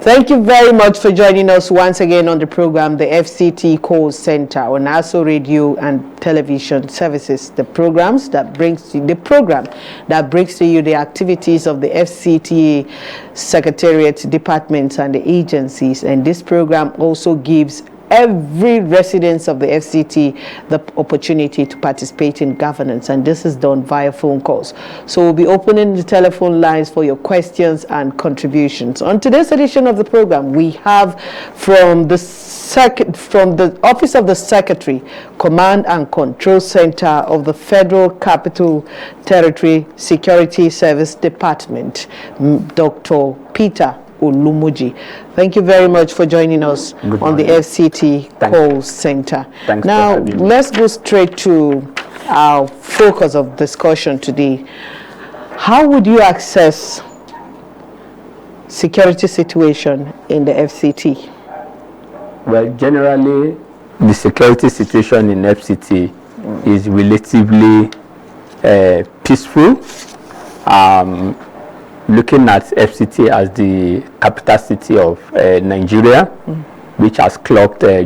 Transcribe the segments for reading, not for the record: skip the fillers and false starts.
Thank you very much for joining us once again on the program, the FCT Call Center on ASO Radio and Television Services. The program that brings to you the activities of the FCT Secretariat, departments, and the agencies. And this program also gives every resident of the FCT the opportunity to participate in governance, and this is done via phone calls. So we'll be opening the telephone lines for your questions and contributions. On today's edition of the program, we have from the Office of the Secretary, Command and Control Center of the Federal Capital Territory Security Service Department, Dr. Peter Olumuji. Thank you very much for joining us on the FCT Call Center. Thanks. Now, let's go straight to our focus of discussion today. How would you assess security situation in the FCT? Well, generally, the security situation in FCT is relatively peaceful. Looking at FCT as the capital city of Nigeria, which has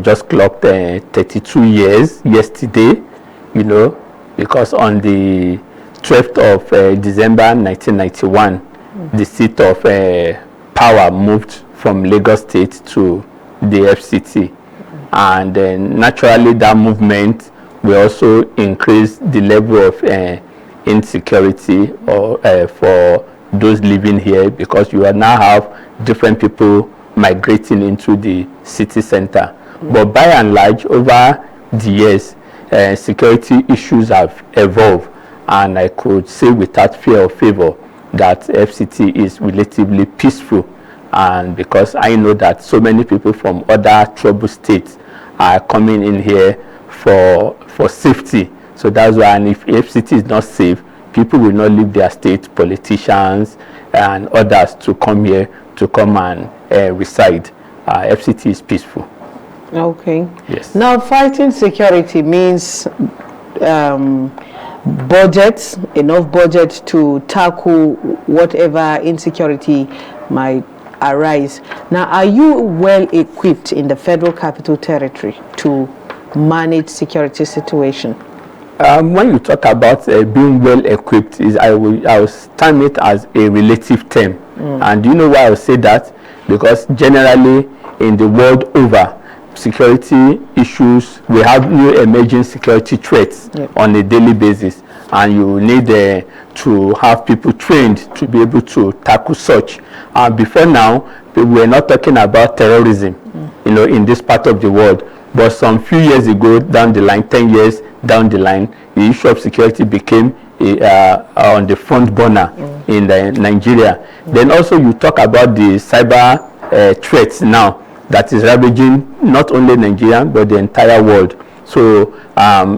just clocked 32 years yesterday, because on the 12th of December 1991, the seat of power moved from Lagos State to the FCT. And naturally, that movement will also increase the level of insecurity for those living here, because you now have different people migrating into the city center. But by and large, over the years, security issues have evolved, and I could say without fear or favor that FCT is relatively peaceful. And because I know that so many people from other troubled states are coming in here for safety. So that's why, and if FCT is not safe, people will not leave their state, politicians and others, to come here, to come and reside. FCT is peaceful. Okay. Yes. Now, fighting security means budget, enough budget to tackle whatever insecurity might arise. Now, are you well equipped in the Federal Capital Territory to manage security situation? When you talk about being well equipped, I will stand it as a relative term. And do you know why I will say that? Because generally in the world over, security issues, we have new emerging security threats on a daily basis, and you need to have people trained to be able to tackle such. Before now, we were not talking about terrorism, in this part of the world. But some few years ago, down the line, 10 years down the line, the issue of security became on the front burner in Nigeria. Then also you talk about the cyber threats now that is ravaging not only Nigeria but the entire world. So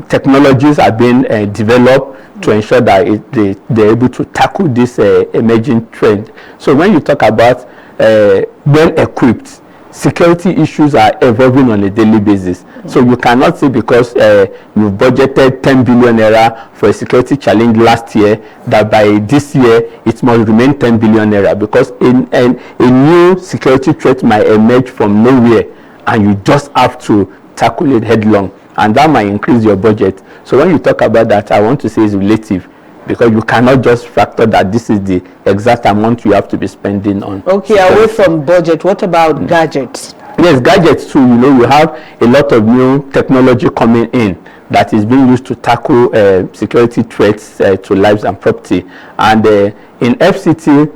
technologies are being developed to ensure that they're able to tackle this emerging trend. So when you talk about well-equipped, security issues are evolving on a daily basis. So you cannot say because you've budgeted 10 billion naira for a security challenge last year that by this year it must remain 10 billion naira, because a new security threat might emerge from nowhere and you just have to tackle it headlong, and that might increase your budget. So when you talk about that, I want to say it's relative, because you cannot just factor that this is the exact amount you have to be spending on. Okay, away from budget, what about gadgets? Yes, gadgets too. We have a lot of new technology coming in that is being used to tackle security threats to lives and property. And in FCT,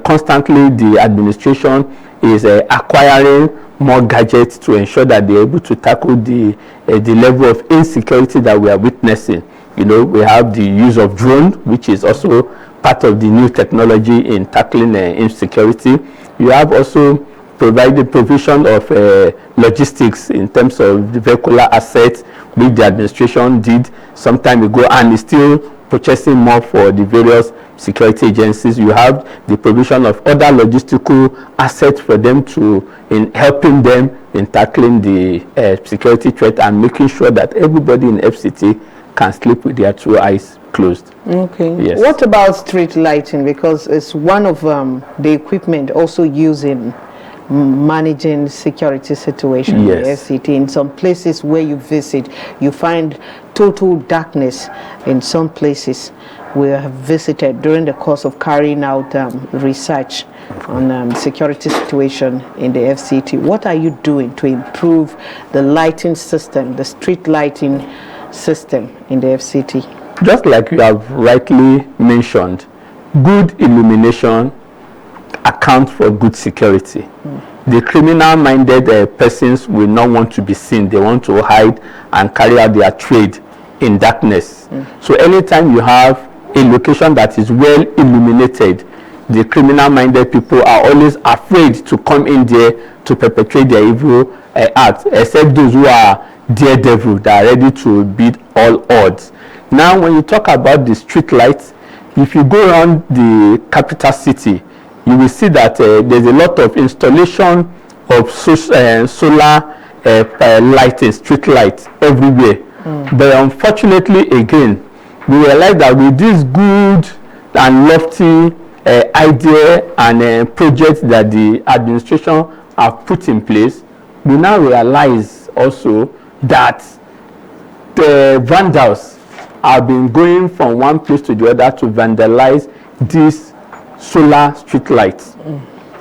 constantly the administration is acquiring more gadgets to ensure that they're able to tackle the level of insecurity that we are witnessing. We have the use of drone, which is also part of the new technology in tackling insecurity. You have also provided provision of logistics in terms of the vehicular assets, which the administration did some time ago and is still purchasing more for the various security agencies. You have the provision of other logistical assets for them in helping them in tackling the security threat and making sure that everybody in FCT can sleep with their two eyes closed. Okay. Yes. What about street lighting? Because it's one of the equipment also used in managing security situation in the FCT. In some places where you visit, you find total darkness in some places. We have visited during the course of carrying out research on security situation in the FCT. What are you doing to improve the lighting system, the street lighting system in the FCT? Just like you have rightly mentioned, good illumination accounts for good security. The criminal-minded persons will not want to be seen. They want to hide and carry out their trade in darkness. So anytime you have a location that is well illuminated, the criminal-minded people are always afraid to come in there to perpetrate their evil acts, except those who are daredevil that are ready to beat all odds. Now, when you talk about the street lights, if you go around the capital city, you will see that there's a lot of installation of solar lighting, street lights everywhere. But unfortunately, again, we realize that with this good and lofty idea and projects that the administration have put in place, we now realize also that the vandals have been going from one place to the other to vandalize these solar street lights.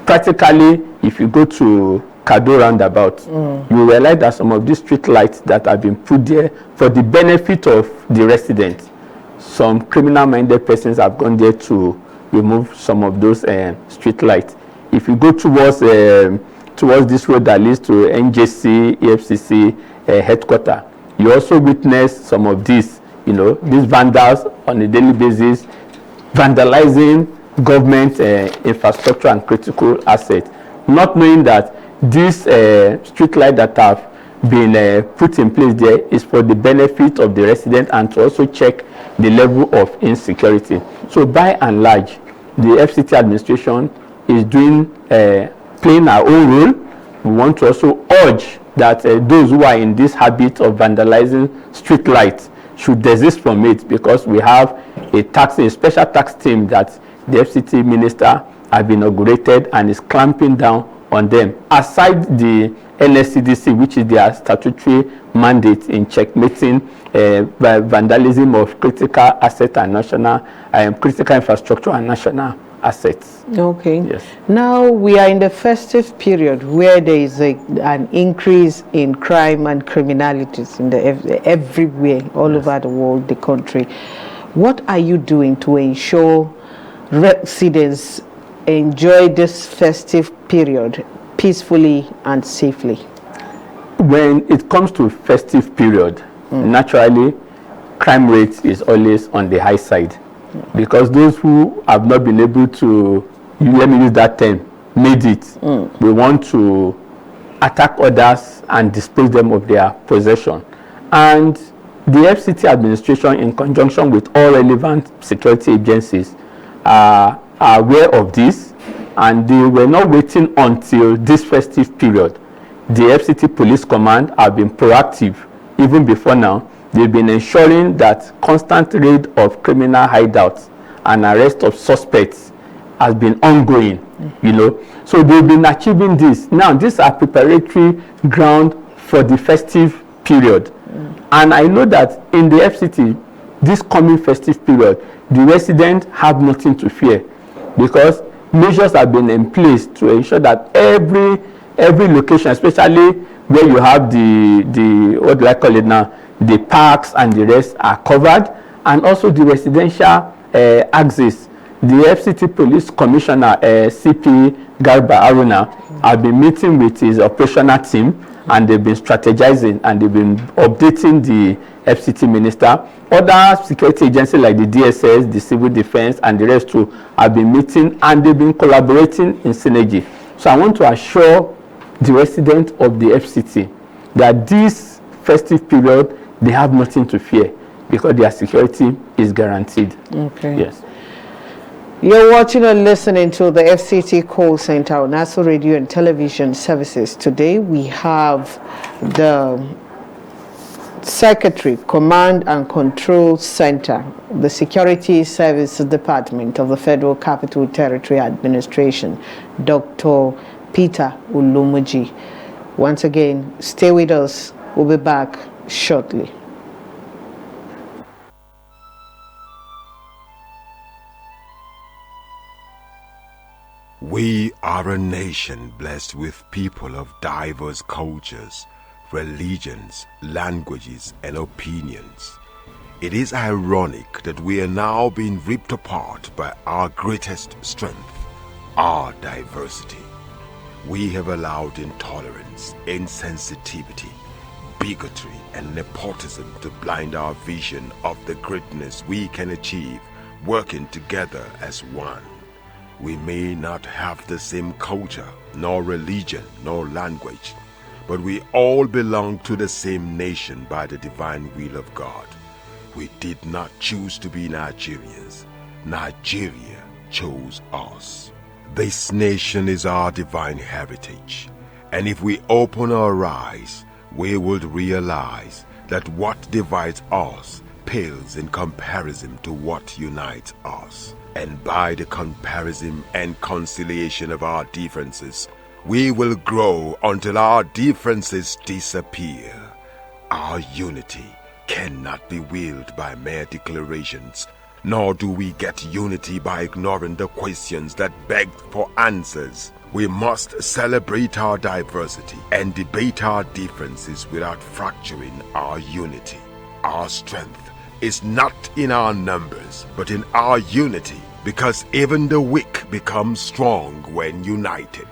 Practically, if you go to Kado roundabout, you realize that some of these street lights that have been put there for the benefit of the residents, some criminal-minded persons have gone there to remove some of those street lights. If you go towards this road that leads to NJC, EFCC headquarters, you also witness some of these, these vandals on a daily basis, vandalizing government infrastructure and critical assets, not knowing that this street light that have been put in place there is for the benefit of the resident and to also check the level of insecurity. So by and large, the FCT administration is playing our own role. We want to also urge that those who are in this habit of vandalizing street lights should desist from it, because we have a special tax team that the FCT minister has been inaugurated and is clamping down on them. Aside the NSCDC, which is their statutory mandate in checkmating vandalism of critical asset and national critical infrastructure and national assets. Okay. Yes. Now we are in the festive period where there is an increase in crime and criminalities in everywhere, all over the world, the country. What are you doing to ensure residents enjoy this festive period peacefully and safely? When it comes to festive period, naturally, crime rate is always on the high side, because those who have not been able to, let me use that term, made it, we want to attack others and dispose them of their possession. And the FCT administration, in conjunction with all relevant security agencies, are aware of this, and they were not waiting until this festive period. The FCT Police Command have been proactive even before now. They've been ensuring that constant raid of criminal hideouts and arrest of suspects has been ongoing, So they've been achieving this. Now, these are preparatory ground for the festive period. And I know that in the FCT, this coming festive period, the residents have nothing to fear, because measures have been in place to ensure that every location, especially where you have the what do I call it now, the parks and the rest, are covered, and also the residential axis. The FCT Police Commissioner, CP Garba Aruna, have been meeting with his operational team, and they've been strategizing and they've been updating the FCT minister. Other security agencies like the DSS, the Civil Defense, and the rest too have been meeting, and they've been collaborating in synergy. So I want to assure the residents of the FCT that this festive period, they have nothing to fear, because their security is guaranteed. Okay. Yes. You're watching and listening to the FCT Call Center on National Radio and Television Services. Today we have the Secretary, Command and Control Center, the Security Services Department of the Federal Capital Territory Administration, Dr. Peter Ulumuji. Once again, stay with us. We'll be back shortly. We are a nation blessed with people of diverse cultures, religions, languages, and opinions. It is ironic that we are now being ripped apart by our greatest strength, our diversity. We have allowed intolerance, insensitivity, bigotry, and nepotism to blind our vision of the greatness we can achieve working together as one. We may not have the same culture, nor religion, nor language, but we all belong to the same nation by the divine will of God. We did not choose to be Nigerians. Nigeria chose us. This nation is our divine heritage, and if we open our eyes, we would realize that what divides us pales in comparison to what unites us. And by the comparison and conciliation of our differences, we will grow until our differences disappear. Our unity cannot be willed by mere declarations, nor do we get unity by ignoring the questions that beg for answers. We must celebrate our diversity and debate our differences without fracturing our unity. Our strength is not in our numbers, but in our unity, because even the weak become strong when united.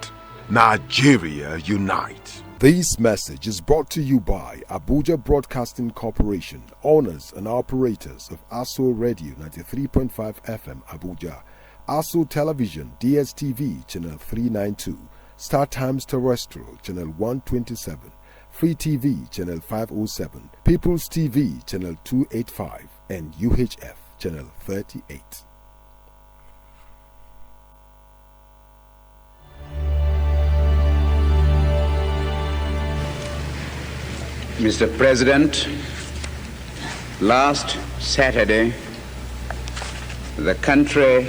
Nigeria unite. This message is brought to you by Abuja Broadcasting Corporation, owners and operators of ASO Radio 93.5 FM Abuja, ASO Television DSTV Channel 392, Star Times Terrestrial Channel 127, Free TV Channel 507, People's TV Channel 285, and UHF Channel 38. Mr. President, last Saturday, the country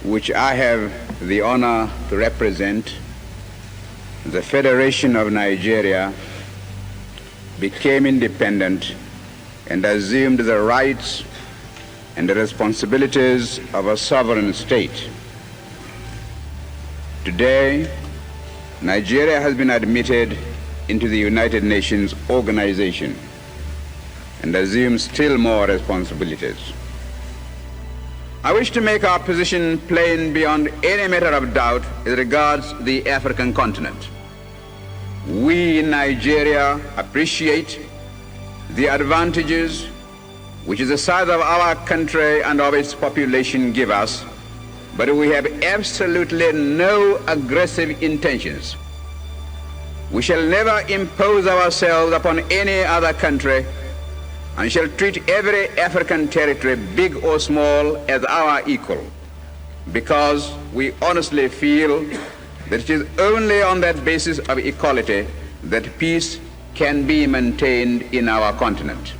which I have the honor to represent, the Federation of Nigeria, became independent and assumed the rights and the responsibilities of a sovereign state. Today, Nigeria has been admitted into the United Nations organization and assumes still more responsibilities. I wish to make our position plain beyond any matter of doubt as regards the African continent. We in Nigeria appreciate the advantages which the size of our country and of its population give us, but we have absolutely no aggressive intentions. We shall never impose ourselves upon any other country and shall treat every African territory, big or small, as our equal, because we honestly feel that it is only on that basis of equality that peace can be maintained in our continent.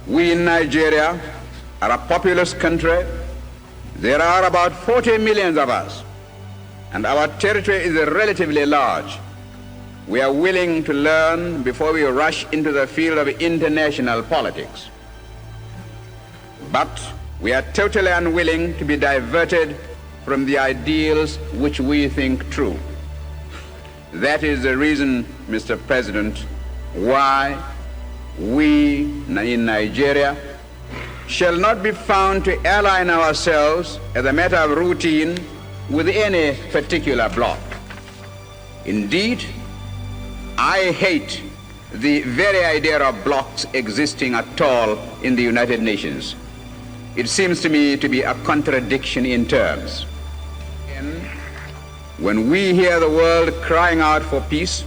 We in Nigeria are a populous country. There are about 40 million of us, and our territory is relatively large. We are willing to learn before we rush into the field of international politics. But we are totally unwilling to be diverted from the ideals which we think true. That is the reason, Mr. President, why we in Nigeria shall not be found to align ourselves as a matter of routine with any particular bloc. Indeed, I hate the very idea of blocs existing at all in the United Nations. It seems to me to be a contradiction in terms. When we hear the world crying out for peace,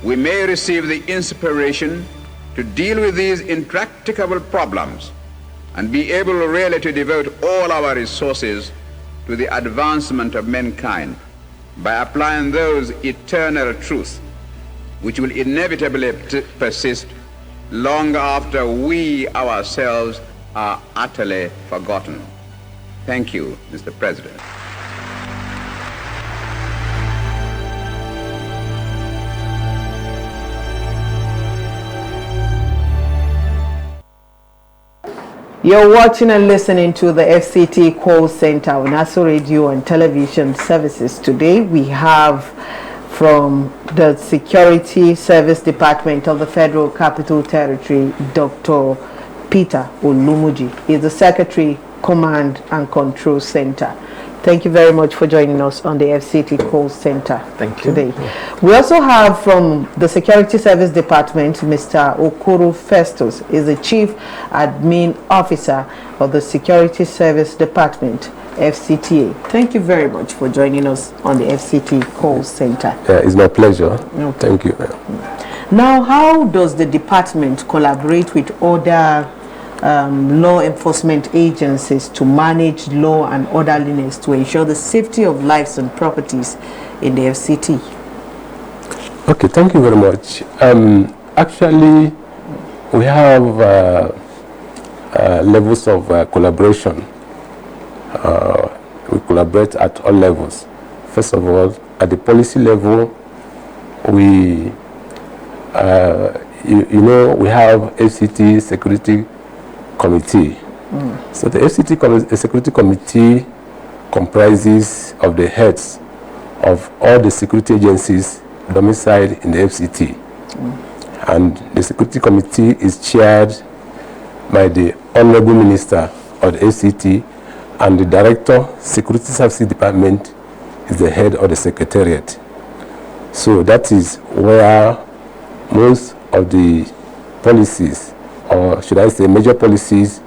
we may receive the inspiration to deal with these intractable problems and be able really to devote all our resources to the advancement of mankind by applying those eternal truths which will inevitably persist long after we ourselves are utterly forgotten. Thank you, Mr. President. You're watching and listening to the FCT Call Center on ASO Radio and Television Services. Today we have from the Security Service Department of the Federal Capital Territory, Dr. Peter Olumuji. He's the Secretary, Command and Control Center. Thank you very much for joining us on the FCT Call Center today. We also have from the Security Service Department, Mr. Okoro Festus, is the Chief Admin Officer of the Security Service Department, FCTA. Thank you very much for joining us on the FCT Call Center. It's my pleasure. Okay. Thank you. Now, how does the department collaborate with other law enforcement agencies to manage law and orderliness to ensure the safety of lives and properties in the FCT? Okay, thank you very much. Actually, we have levels of collaboration. We collaborate at all levels. First of all, at the policy level, we, we have FCT Security Committee. So the FCT Security Committee comprises of the heads of all the security agencies domiciled in the FCT. And the Security Committee is chaired by the Honorable Minister of the FCT, and the Director, Security Services Department, is the head of the Secretariat. So that is where most of the policies, or should I say major policies,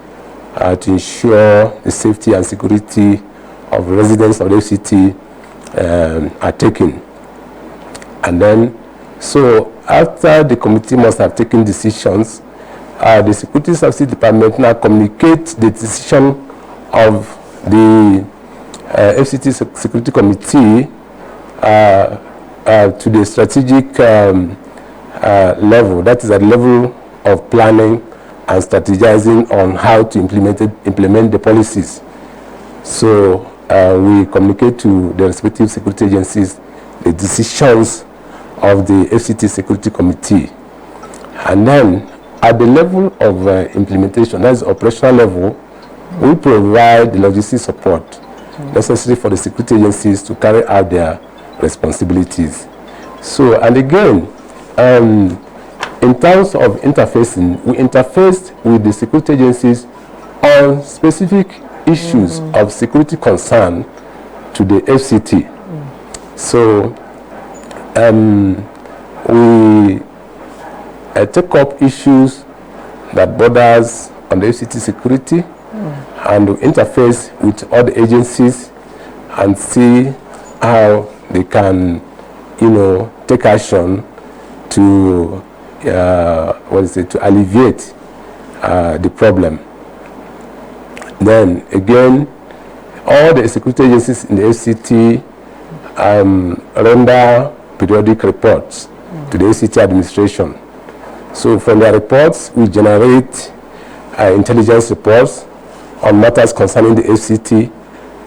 to ensure the safety and security of residents of the FCT are taken. And then, so after the committee must have taken decisions, the Security Services Department now communicates the decision of the FCT Security Committee to the strategic level, that is at the level of planning and strategizing on how to implement the policies. So we communicate to the respective security agencies the decisions of the FCT Security Committee. And then at the level of implementation, that is operational level, we provide the logistics support necessary for the security agencies to carry out their responsibilities. So, and again, in terms of interfacing, we interface with the security agencies on specific issues of security concern to the FCT. So we take up issues that borders on the FCT security, and we interface with other agencies and see how they can, take action to to alleviate the problem. Then again, all the security agencies in the FCT render periodic reports to the FCT administration. So from the reports, we generate intelligence reports on matters concerning the FCT,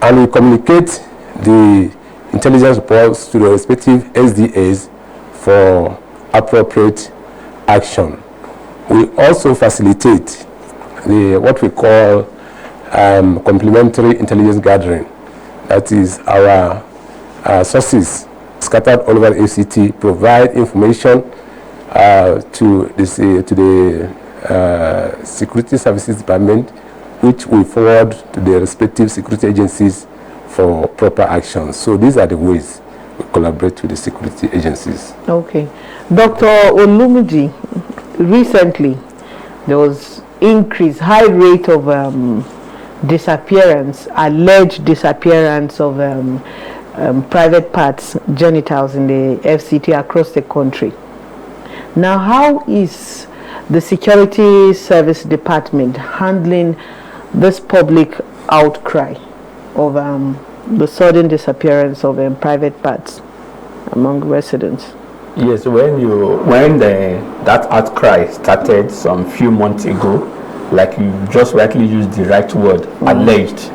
and we communicate the intelligence reports to the respective SDAs for appropriate action. We also facilitate what we call complementary intelligence gathering. That is, our sources scattered all over the FCT provide information to the Security Services Department, which we forward to the respective security agencies for proper action. So these are the ways we collaborate with the security agencies. Okay. Dr. Olumuji, recently there was high rate of disappearance, alleged disappearance of private parts, genitals in the FCT across the country. Now, how is the Security Service Department handling this public outcry of the sudden disappearance of private parts among residents? Yes, when that outcry started some few months ago, like you just rightly used the right word, alleged,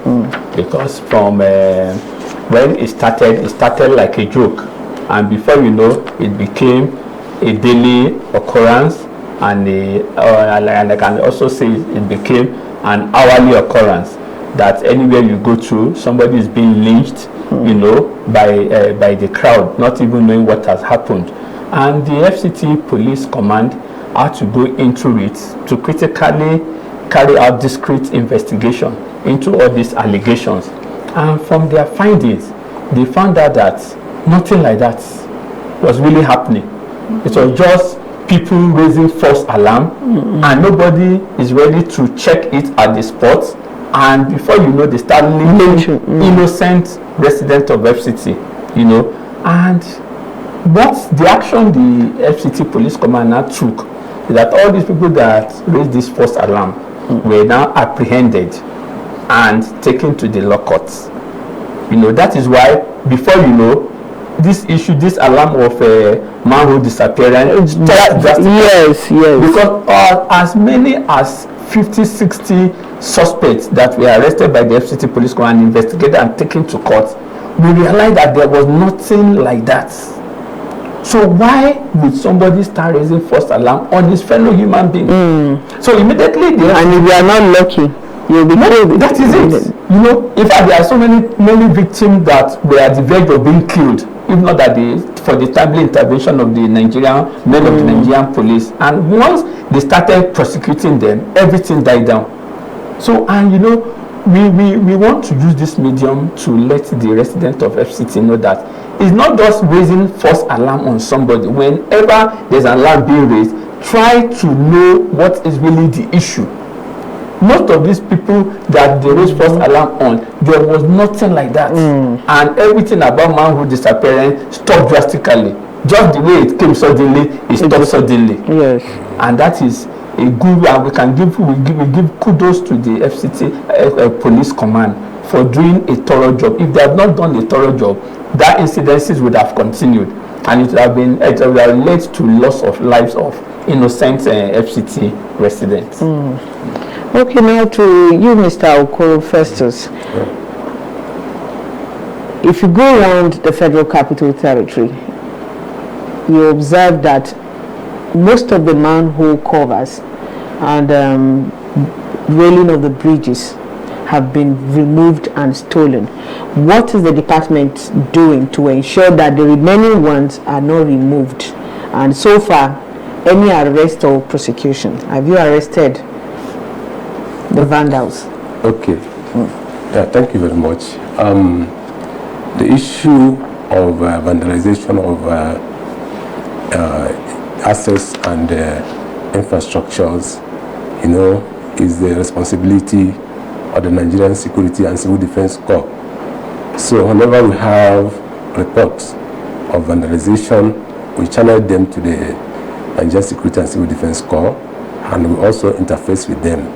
because from when it started like a joke, and before you know, it became a daily occurrence, and I can also say it became an hourly occurrence, that anywhere you go to, somebody is being lynched, you know, by the crowd, not even knowing what has happened. And the FCT Police Command had to go into it to critically carry out discreet investigation into all these allegations. And from their findings, they found out that nothing like that was really happening. It was just people raising false alarm, and nobody is ready to check it at the spot. And before you know, they start lynching innocent residents of FCT, you know. And what the action the FCT Police Commander took is that all these people that raised this false alarm were now apprehended and taken to the law courts. You know, that is why, before you know, this issue, this alarm of manhole disappearance, yes, because as many as 50-60 suspects that were arrested by the FCT Police Command, investigated and taken to court, we realized that there was nothing like that. So why would somebody start raising false alarm on his fellow human being? So immediately they, and if you are not lucky, you'll be killed. That is it. You know, in fact, there are so many victims that were at the verge of being killed, if not that for the timely intervention of the Nigerian men of the Nigerian police. And once they started prosecuting them, everything died down. So, and you know, we want to use this medium to let the resident of FCT know that it's not just raising false alarm on somebody. Whenever there's an alarm being raised, try to know what is really the issue. Most of these people that they raised false alarm on, there was nothing like that. And everything about manhole disappearance stopped drastically. Just the way it came suddenly, it stopped suddenly. Yes. And that is a good, and we give kudos to the FCT Police Command for doing a thorough job. If they had not done a thorough job, that incidences would have continued, and it would have led to loss of lives of innocent FCT residents. Okay, now to you, Mr. Okoro Festus. If you go around the Federal Capital Territory, you observe that most of the manhole covers and railing of the bridges have been removed and stolen. What is the department doing to ensure that the remaining ones are not removed? And so far, any arrest or prosecution? Have you arrested the vandals? Okay. Yeah, thank you very much. The issue of vandalization of assets and infrastructures, you know, is the responsibility of the Nigerian Security and Civil Defense Corps. So whenever we have reports of vandalization, we channel them to the Nigerian Security and Civil Defense Corps, and we also interface with them.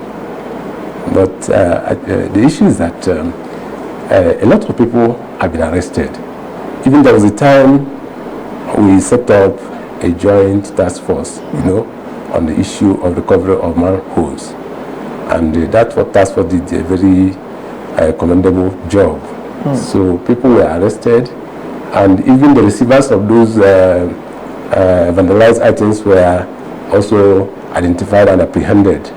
But the issue is that a lot of people have been arrested. Even there was a time we set up a joint task force, you know, on the issue of recovery of manholes. And that task force did a very commendable job. So people were arrested, and even the receivers of those vandalized items were also identified and apprehended.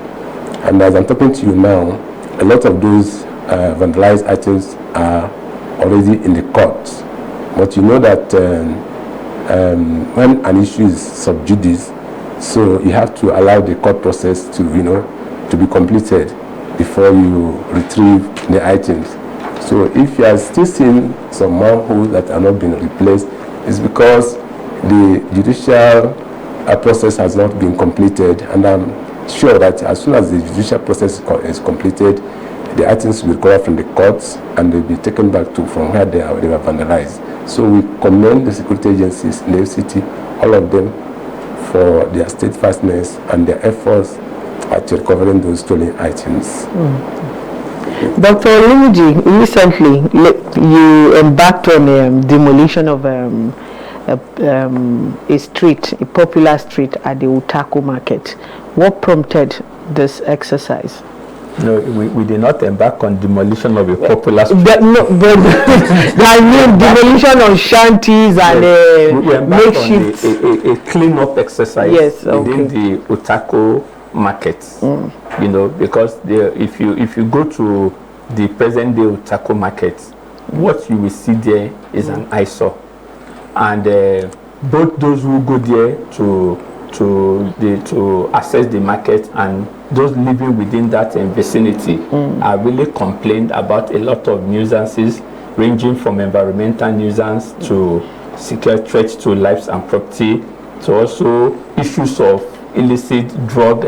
And as I'm talking to you now, a lot of those vandalized items are already in the courts. But you know that when an issue is sub judice, so you have to allow the court process to, you know, to be completed before you retrieve the items. So if you are still seeing some manholes that are not being replaced, it's because the judicial process has not been completed, and I'm sure that as soon as the judicial process is completed, the items will be recovered from the courts and they'll be taken back to from where they were vandalized. So we commend the security agencies in the FCT, all of them, for their steadfastness and their efforts at recovering those stolen items. Dr. Olumuji, recently you embarked on a demolition of a street, a popular street at the Oto Market. What prompted this exercise? No, we did not embark on demolition of a popular street. But I mean demolition on shanties and we embarked on a clean-up exercise within the Oto Market. You know, because if you go to the present day Otako Market, what you will see there is an eyesore, and both those who go there to access the market and those living within that vicinity are really complained about a lot of nuisances, ranging from environmental nuisance to secure threats to lives and property, to also issues of illicit drug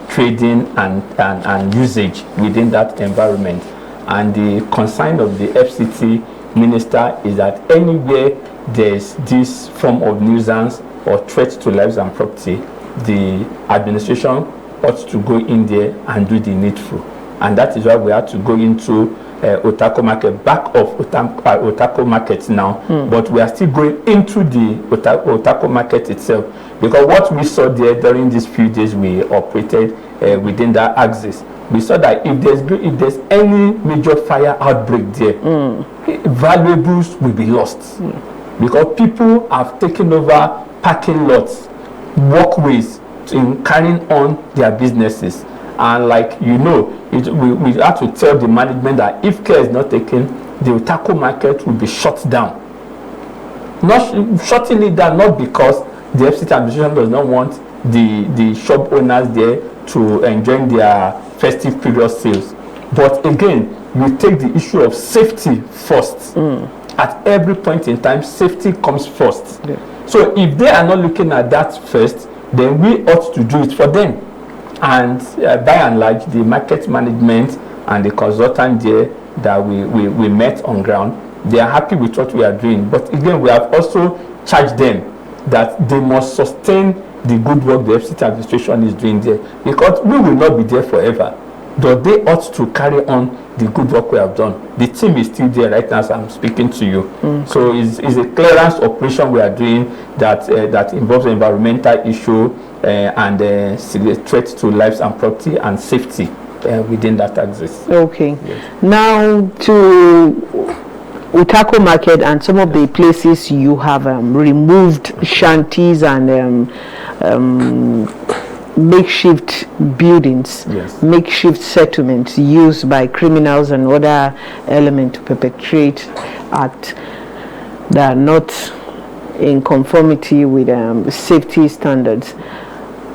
trading and usage within that environment. And the concern of the FCT minister is that anywhere there's this form of nuisance or threat to lives and property, the administration ought to go in there and do the needful. And that is why we have to go into Otako Market, back of Otako Market now, but we are still going into the Otako Market itself, because what we saw there during these few days we operated within that axis, we saw that if there's any major fire outbreak there, valuables will be lost, because people have taken over parking lots, walkways in carrying on their businesses. And like you know, we have to tell the management that if care is not taken, the Otako Market will be shut down. Not shutting it down, not because the FCT administration does not want the shop owners there to enjoy their festive period sales, but again, you take the issue of safety first. At every point in time, safety comes first. So if they are not looking at that first, then we ought to do it for them. And by and large, the market management and the consultant there that we met on ground, they are happy with what we are doing. But again, we have also charged them that they must sustain the good work the FCT administration is doing there, because we will not be there forever. But they ought to carry on the good work we have done. The team is still there right now as I'm speaking to you. So it's a clearance operation we are doing that involves environmental issue and threat to lives and property and safety within that axis. Okay. Yes. Now to Otako Market and some of the places you have removed shanties and makeshift buildings, makeshift settlements used by criminals and other elements to perpetrate acts that are not in conformity with safety standards.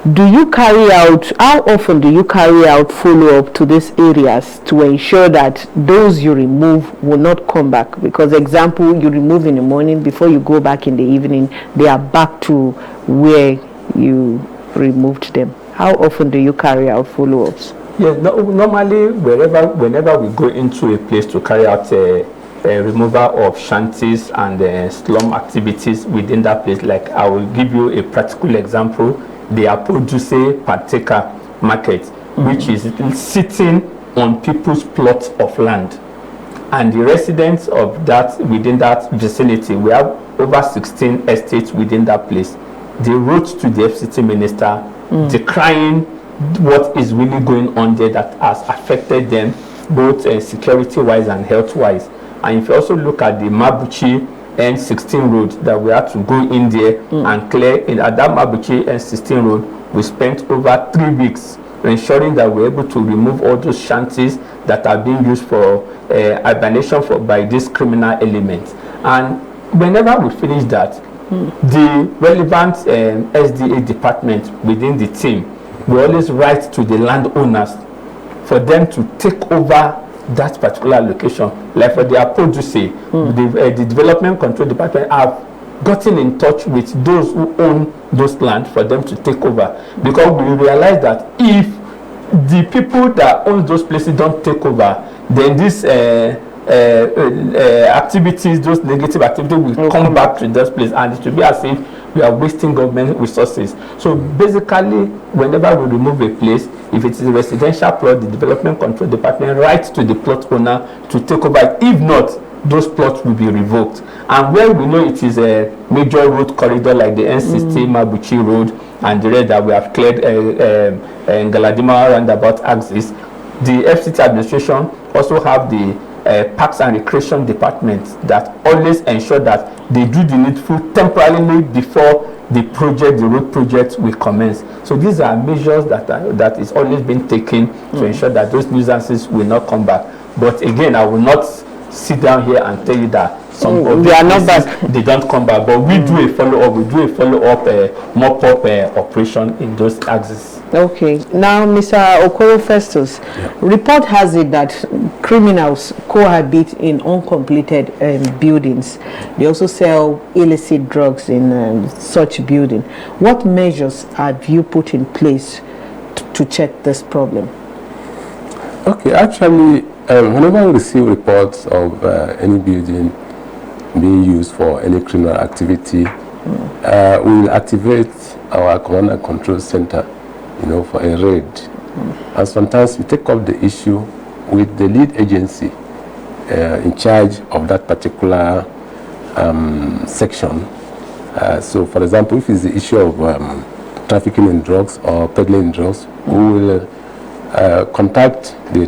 How often do you carry out follow-up to these areas to ensure that those you remove will not come back? Because example, you remove in the morning, before you go back in the evening, they are back to where you removed them. How often do you carry out follow-ups? Yes, normally whenever we go into a place to carry out a removal of shanties and slum activities within that place, like I will give you a practical example, the Apoduse Partaker Market, which is sitting on people's plots of land. And the residents of that, within that vicinity, we have over 16 estates within that place. They wrote to the FCT minister decrying what is really going on there that has affected them both security-wise and health-wise. And if you also look at the Mabuchi N16 road that we had to go in there and clear, at that Mabuchi N16 road, we spent over 3 weeks ensuring that we're able to remove all those shanties that are being used for hibernation by these criminal elements. And whenever we finish that, the relevant SDA department within the team will always write to the landowners for them to take over that particular location. Like for the Apoduse, the development control department have gotten in touch with those who own those land for them to take over, because we realize that if the people that own those places don't take over, then this activities, those negative activities will come back to this place, and it will be as if we are wasting government resources. So basically, whenever we remove a place, if it is a residential plot, the development control department writes to the plot owner to take over it. If not, those plots will be revoked. And where we know it is a major road corridor like the N16 Mabuchi Road and the rest that we have cleared in Galadima roundabout axis, the FCT administration also have the Parks and Recreation Department that always ensure that they do the needful temporarily before the road project will commence. So these are measures that is always been taken to ensure that those nuisances will not come back. But again, I will not sit down here and tell you that some of they are not places, back. they don't come back. But we do a follow-up. We do a follow-up mop-up operation in those axes. Okay. Now, Mr. Okoro Festus, report has it that criminals cohabit in uncompleted buildings. They also sell illicit drugs in such building. What measures have you put in place to check this problem? Okay, actually, whenever we receive reports of any building being used for any criminal activity, we will activate our command and control center, for a raid. And sometimes we take up the issue with the lead agency in charge of that particular section. So, for example, if it's the issue of trafficking in drugs or peddling in drugs, we will contact the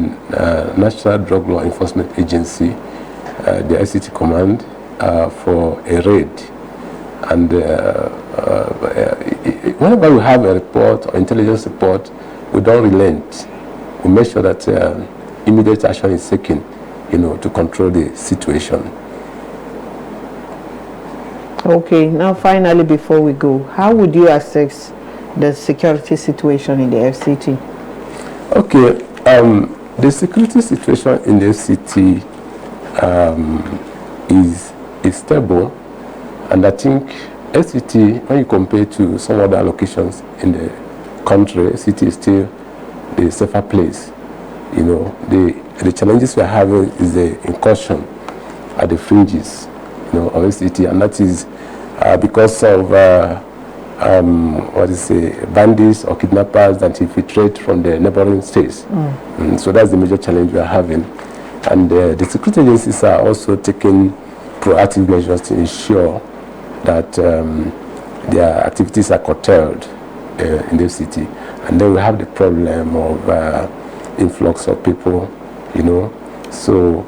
National Drug Law Enforcement Agency, the ICT Command, for a raid. And whenever we have a report or intelligence report, we don't relent. We make sure that immediate action is taken, to control the situation. Okay, now finally, before we go, how would you assess the security situation in the FCT? Okay, the security situation in the FCT is stable, and I think FCT, when you compare to some other locations in the country, FCT is still the safer place. The challenges we are having is the incursion at the fringes, of FCT, and that is because of bandits or kidnappers that infiltrate from the neighboring states. So that's the major challenge we are having. And the security agencies are also taking proactive measures to ensure that their activities are curtailed in the city. And then we have the problem of influx of people, So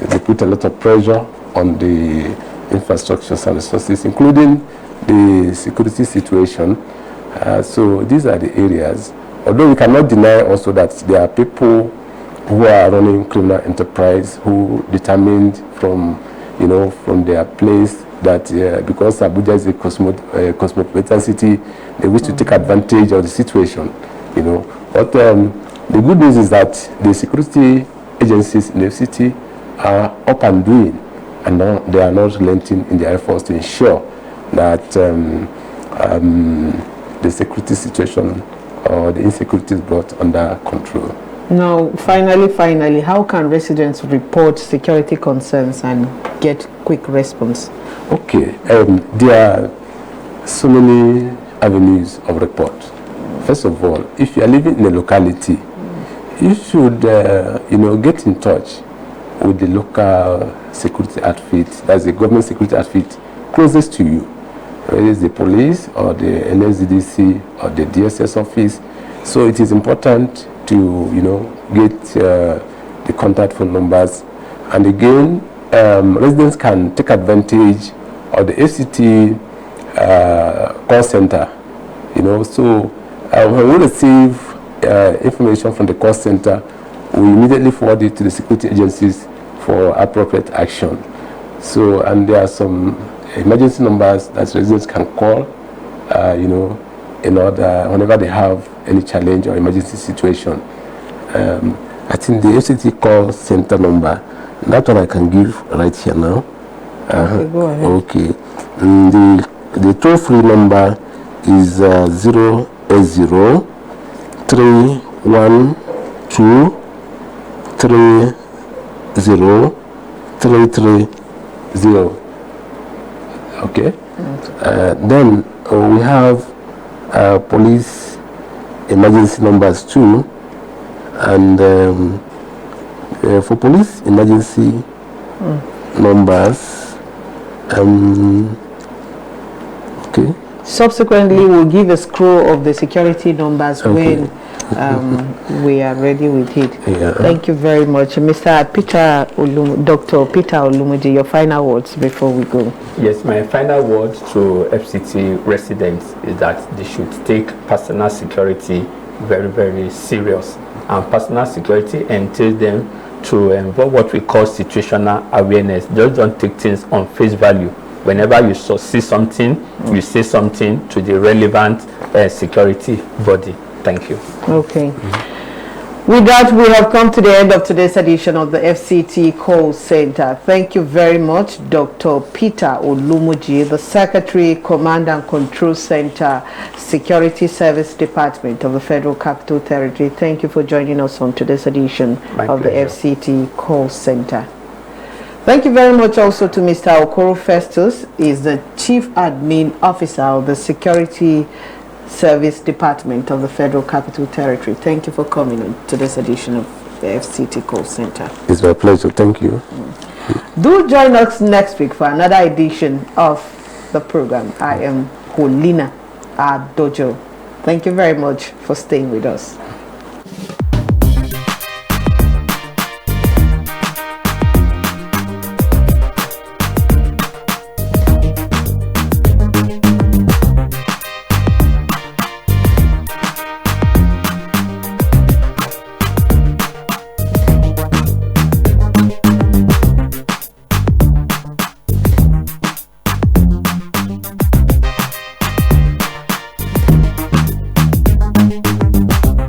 they put a lot of pressure on the infrastructures and resources, including the security situation. So these are the areas. Although we cannot deny also that there are people who are running criminal enterprise who determined from their place that because Abuja is a cosmopolitan city, they wish to take advantage of the situation, But the good news is that the security agencies in the city are up and doing, and they are not relenting in their efforts to ensure that the security situation or the insecurity is brought under control. Now, finally, how can residents report security concerns and get quick response? Okay, there are so many avenues of report. First of all, if you are living in a locality, you should, get in touch with the local security outfit, that's the government security outfit closest to you. Whether it's the police or the NSDDC or the DSS office. So it is important to, get the contact phone numbers. And again, residents can take advantage of the FCT call center. So when we receive information from the call center, we immediately forward it to the security agencies for appropriate action. So, and there are some emergency numbers that residents can call, in order whenever they have any challenge or emergency situation. I think the FCT call center number, that one I can give right here now. Okay, go ahead. Okay. The toll-free number is 080 312 30330. Okay. Then we have police emergency numbers too, and for police emergency numbers, okay. Subsequently, we'll give a scroll of the security numbers when we are ready with it. Yeah. Thank you very much. Mr. Dr. Peter Olumuji, your final words before we go. Yes, my final word to FCT residents is that they should take personal security very, very serious. And personal security entails them to involve what we call situational awareness. Just don't take things on face value. Whenever you see something, you say something to the relevant security body. Thank you. Okay. With that, we have come to the end of today's edition of the FCT Call Center. Thank you very much, Dr. Peter Olumuji, the Secretary, Command and Control Center, Security Service Department of the Federal Capital Territory. Thank you for joining us on today's edition of the FCT Call Center. Thank you very much also to Mr. Okoro Festus. He is the Chief Admin Officer of the Security Service Department of the Federal Capital Territory. Thank you for coming on to this edition of the FCT Call Center. It's my pleasure. Thank you. Do join us next week for another edition of the program. I am Paulina Adojo. Thank you very much for staying with us.